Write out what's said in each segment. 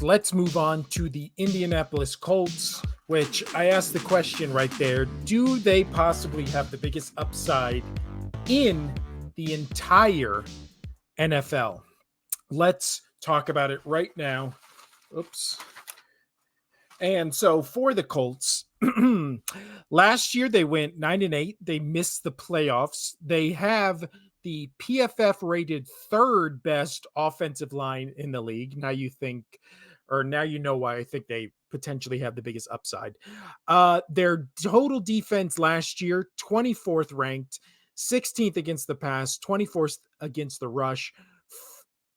Let's move on to the Indianapolis Colts, which I asked the question right there. Do they possibly have the biggest upside in the entire NFL? Let's talk about it right now. Oops. And so for the Colts, last year they went 9-8. They missed the playoffs. They have the PFF rated third best offensive line in the league. Now you think, or now you know why I think they potentially have the biggest upside. Their total defense last year, 24th ranked, 16th against the pass, 24th against the rush.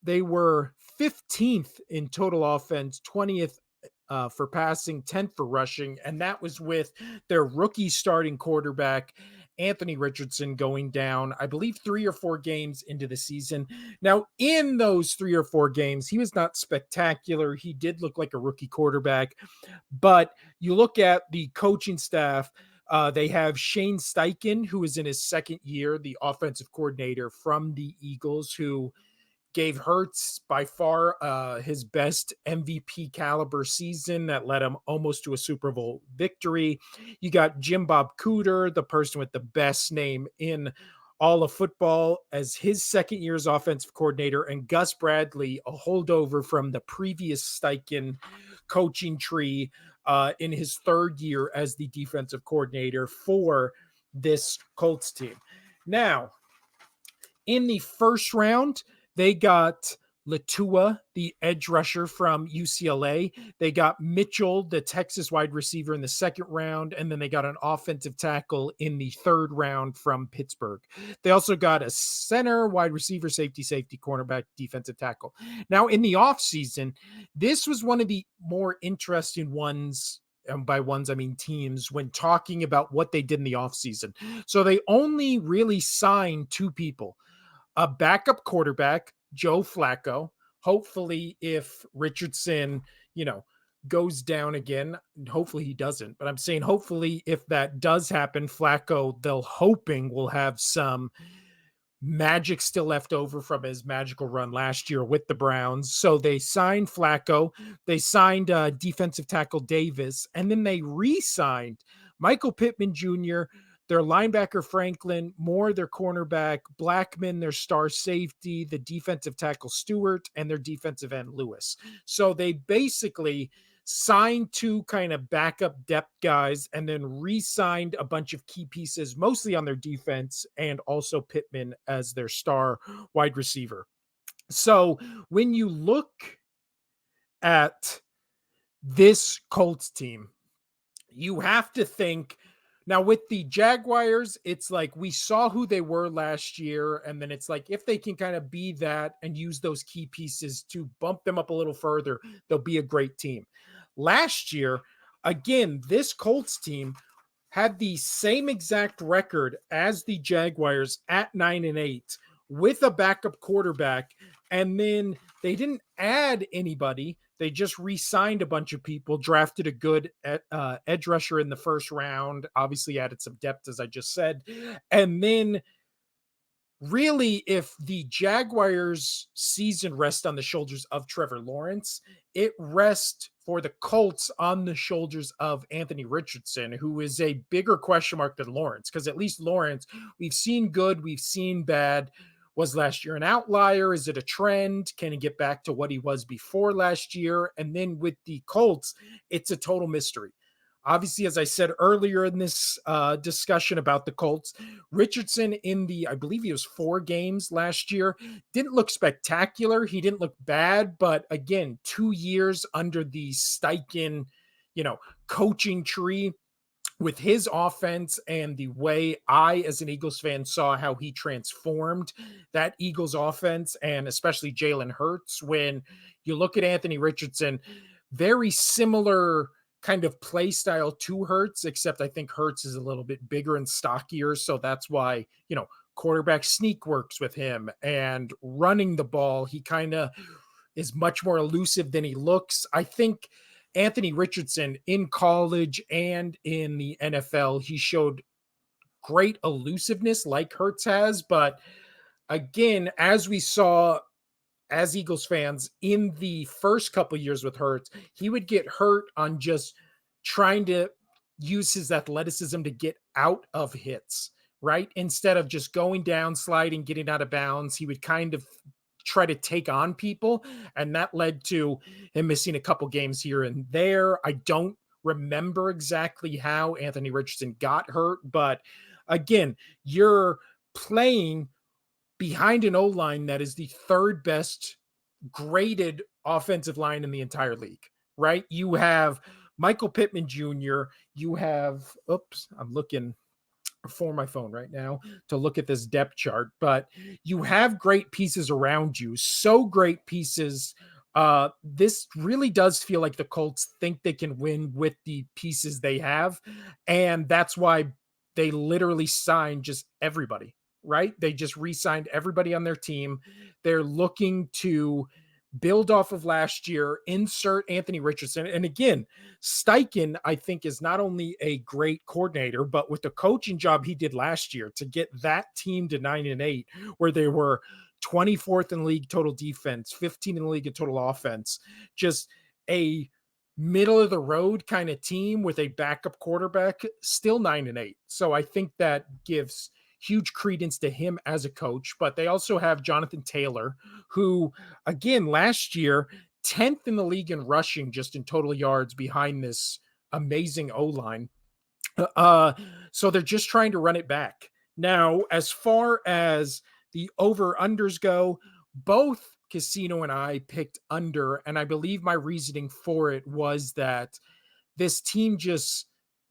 They were 15th in total offense, 20th for passing, 10th for rushing, and that was with their rookie starting quarterback, Anthony Richardson, going down, I believe, 3 or 4 games into the season. Now, in those 3 or 4 games, he was not spectacular. He did look like a rookie quarterback, but you look at the coaching staff. They have Shane Steichen, who is in his second year, the offensive coordinator from the Eagles, who gave Hurts by far his best MVP caliber season that led him almost to a Super Bowl victory. You got Jim Bob Cooter, the person with the best name in all of football, as his second year as offensive coordinator, and Gus Bradley, a holdover from the previous Steichen coaching tree, in his third year as the defensive coordinator for this Colts team. Now, in the first round, they got Latua, the edge rusher from UCLA. They got Mitchell, the Texas wide receiver, in the second round. And then they got an offensive tackle in the third round from Pittsburgh. They also got a center, wide receiver, safety, cornerback, defensive tackle. Now, in the offseason, this was one of the more interesting ones. And by ones, I mean teams, when talking about what they did in the offseason. So they only really signed 2 people. A backup quarterback, Joe Flacco. Hopefully, if Richardson, goes down again, hopefully he doesn't. But I'm saying hopefully if that does happen, Flacco, they'll hoping will have some magic still left over from his magical run last year with the Browns. So they signed Flacco. They signed defensive tackle Davis. And then they re-signed Michael Pittman Jr., their linebacker Franklin, Moore, their cornerback, Blackman, their star safety, the defensive tackle Stewart, and their defensive end Lewis. So they basically signed 2 kind of backup depth guys and then re-signed a bunch of key pieces, mostly on their defense, and also Pittman as their star wide receiver. So when you look at this Colts team, you have to think. Now, with the Jaguars, it's like we saw who they were last year, and then it's like if they can kind of be that and use those key pieces to bump them up a little further, they'll be a great team. Last year, again, this Colts team had the same exact record as the Jaguars at 9-8 with a backup quarterback, and then they didn't add anybody. They just re-signed a bunch of people, drafted a good edge rusher in the first round, obviously added some depth, as I just said. And then really, if the Jaguars' season rests on the shoulders of Trevor Lawrence, it rests for the Colts on the shoulders of Anthony Richardson, who is a bigger question mark than Lawrence, because at least Lawrence, we've seen good, we've seen bad. Was last year an outlier? Is it a trend? Can he get back to what he was before last year? And then with the Colts, it's a total mystery. Obviously, as I said earlier in this discussion about the Colts, Richardson I believe he was 4 games last year, didn't look spectacular. He didn't look bad, but again, 2 years under the Steichen, coaching tree, with his offense and the way I, as an Eagles fan, saw how he transformed that Eagles offense, and especially Jalen Hurts. When you look at Anthony Richardson, very similar kind of play style to Hurts, except I think Hurts is a little bit bigger and stockier. So that's why, quarterback sneak works with him, and running the ball, he kind of is much more elusive than he looks. I think Anthony Richardson in college and in the NFL, he showed great elusiveness like Hurts has. But again, as we saw as Eagles fans in the first couple years with Hurts, he would get hurt on just trying to use his athleticism to get out of hits, right? Instead of just going down, sliding, getting out of bounds, he would kind of try to take on people. And that led to him missing a couple games here and there. I don't remember exactly how Anthony Richardson got hurt, but again, you're playing behind an O-line that is the third best graded offensive line in the entire league, right? You have Michael Pittman Jr., you have, I'm looking for my phone right now to look at this depth chart, but you have great pieces around you, so great pieces. This really does feel like the Colts think they can win with the pieces they have, and that's why they literally signed just everybody, right? They just re-signed everybody on their team. They're looking to build off of last year, insert Anthony Richardson. And again, Steichen, I think, is not only a great coordinator, but with the coaching job he did last year to get that team to 9-8, where they were 24th in league total defense, 15 in the league in total offense, just a middle of the road kind of team with a backup quarterback, still 9-8. So I think that gives huge credence to him as a coach. But they also have Jonathan Taylor, who, again, last year, 10th in the league in rushing, just in total yards behind this amazing O-line. So they're just trying to run it back. Now, as far as the over-unders go, both Casino and I picked under, and I believe my reasoning for it was that this team just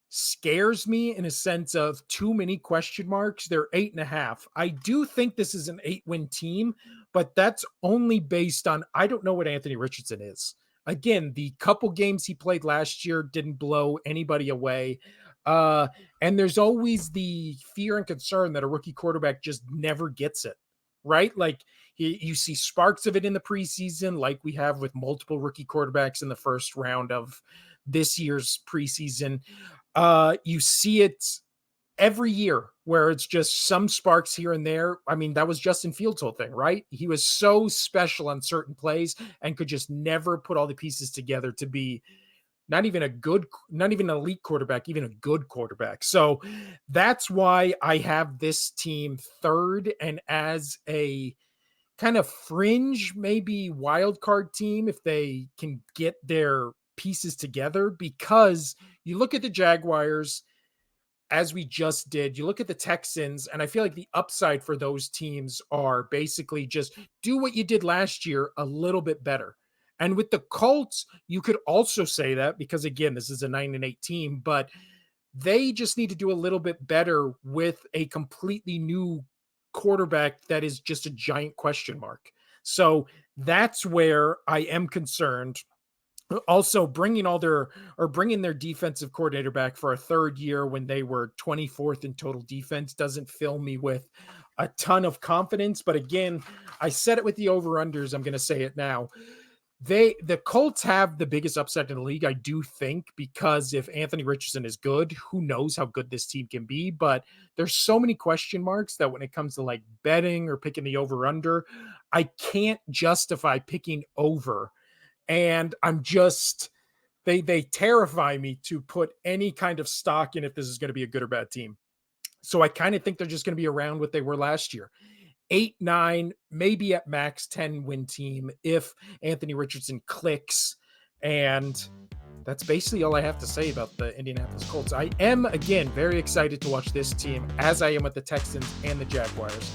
scares me in a sense of too many question marks. They're 8.5. I do think this is an 8-win team, but that's only based on, I don't know what Anthony Richardson is. Again, the couple games he played last year didn't blow anybody away. And there's always the fear and concern that a rookie quarterback just never gets it, right? Like you see sparks of it in the preseason, like we have with multiple rookie quarterbacks in the first round of this year's preseason. You see it every year where it's just some sparks here and there. I mean, that was Justin Fields' whole thing, right? He was so special on certain plays and could just never put all the pieces together to be not even an elite quarterback, even a good quarterback. So that's why I have this team third, and as a kind of fringe, maybe wild card team, if they can get their pieces together, because you look at the Jaguars, as we just did, you look at the Texans, and I feel like the upside for those teams are basically just do what you did last year a little bit better. And with the Colts, you could also say that because, again, this is a 9-8 team, but they just need to do a little bit better with a completely new quarterback that is just a giant question mark. So that's where I am concerned. Also, bringing their defensive coordinator back for a third year when they were 24th in total defense doesn't fill me with a ton of confidence. But again, I said it with the over-unders. I'm going to say it now. The Colts have the biggest upside in the league, I do think, because if Anthony Richardson is good, who knows how good this team can be. But there's so many question marks that when it comes to like betting or picking the over-under, I can't justify picking over. And I'm just, they terrify me to put any kind of stock in if this is going to be a good or bad team. So I kind of think they're just going to be around what they were last year. 8-9, maybe at max 10-win team if Anthony Richardson clicks. And that's basically all I have to say about the Indianapolis Colts. I am, again, very excited to watch this team, as I am with the Texans and the Jaguars.